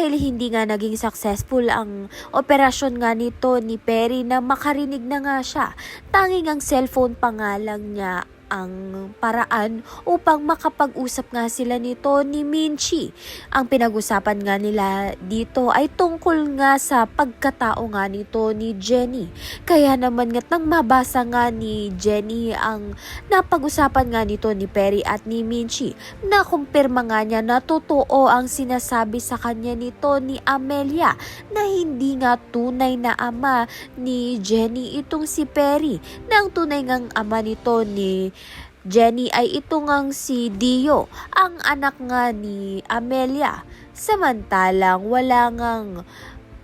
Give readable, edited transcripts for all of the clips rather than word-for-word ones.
dahil hindi nga naging successful ang operasyon nga nito ni Perry na makarinig na nga siya. Tanging ang cellphone pa nga lang niya ang paraan upang makapag-usap nga sila nito ni Minchi. Ang pinag-usapan nga nila dito ay tungkol nga sa pagkatao nga nito ni Jenny. Kaya naman nga't nang mabasa nga ni Jenny ang napag-usapan nga nito ni Perry at ni Minchi, nakumpirma nga niya na totoo ang sinasabi sa kanya nito ni Amelia na hindi nga tunay na ama ni Jenny itong si Perry, na ang tunay ngang ama nito ni Jenny ay ito ngang si Dio, ang anak nga ni Amelia. Samantalang wala ngang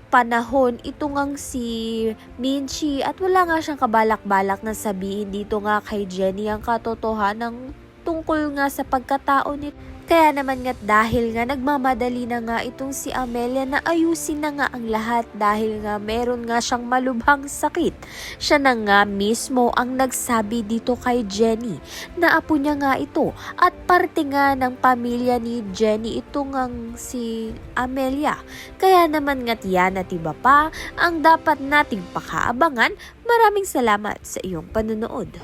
panahon ito ngang si Minchi at wala nga siyang kabalak-balak na sabihin dito nga kay Jenny ang katotohanan tungkol nga sa pagkatao nito. Kaya naman nga't dahil nga nagmamadali na nga itong si Amelia na ayusin na nga ang lahat dahil nga meron nga siyang malubhang sakit. Siya na nga mismo ang nagsabi dito kay Jenny na apo niya nga ito at parte nga ng pamilya ni Jenny ito ngang si Amelia. Kaya naman nga't yan at iba pa ang dapat nating pakaabangan. Maraming salamat sa iyong panonood.